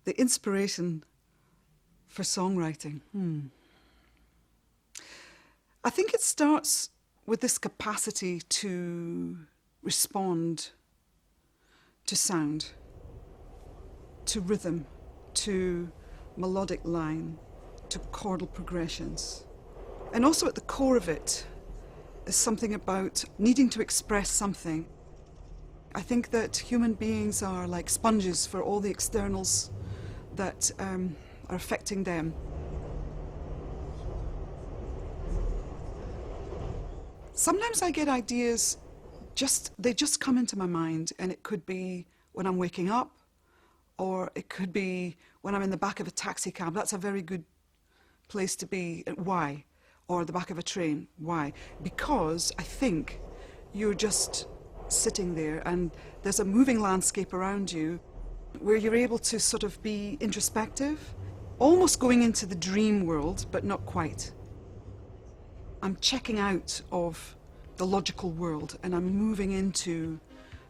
The inspiration for songwriting. I think it starts with this capacity to respond to sound, to rhythm, to melodic line, to chordal progressions. And also at the core of it is something about needing to express something. I think that human beings are like sponges for all the externals that are affecting them. Sometimes I get ideas, they just come into my mind, and it could be when I'm waking up, or it could be when I'm in the back of a taxi cab. That's a very good place to be. Why? Or the back of a train. Why? Because I think you're just sitting there and there's a moving landscape around you where you're able to sort of be introspective, almost going into the dream world, but not quite. I'm checking out of the logical world and I'm moving into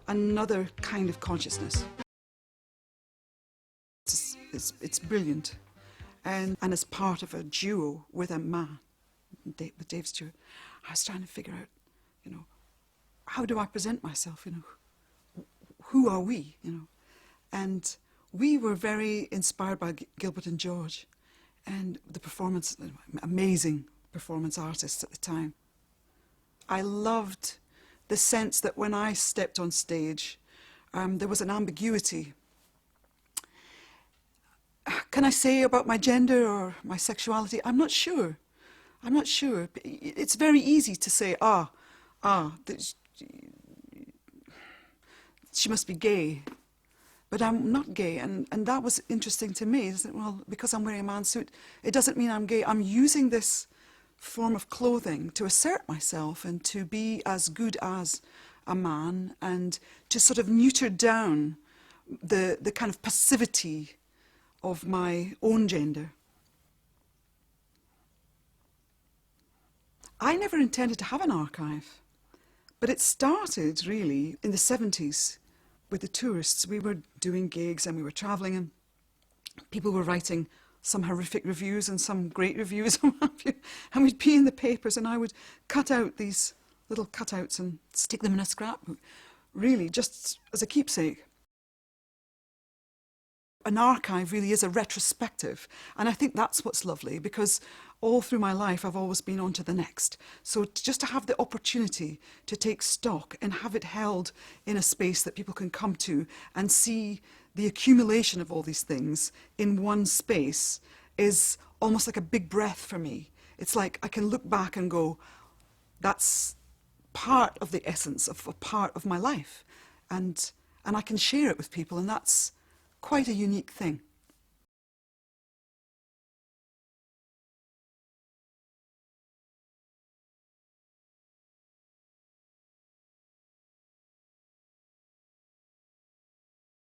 another kind of consciousness. It's brilliant. And as part of a duo with a man, with Dave Stewart, I was trying to figure out, how do I present myself, who are we, And we were very inspired by Gilbert and George and the performance, amazing performance artists at the time. I loved the sense that when I stepped on stage, there was an ambiguity. Can I say about my gender or my sexuality? I'm not sure. It's very easy to say, she must be gay. But I'm not gay, and that was interesting to me. Well, because I'm wearing a man's suit, it doesn't mean I'm gay. I'm using this form of clothing to assert myself and to be as good as a man and to sort of neuter down the kind of passivity of my own gender. I never intended to have an archive, but it started really in the 70s with the tourists. We were doing gigs and we were travelling and people were writing some horrific reviews and some great reviews and we'd be in the papers and I would cut out these little cutouts and stick them in a scrapbook, really just as a keepsake. An archive really is a retrospective, and I think that's what's lovely, because all through my life I've always been on to the next. So just to have the opportunity to take stock and have it held in a space that people can come to and see the accumulation of all these things in one space is almost like a big breath for me. It's like I can look back and go, that's part of the essence of a part of my life, and I can share it with people, and that's quite a unique thing.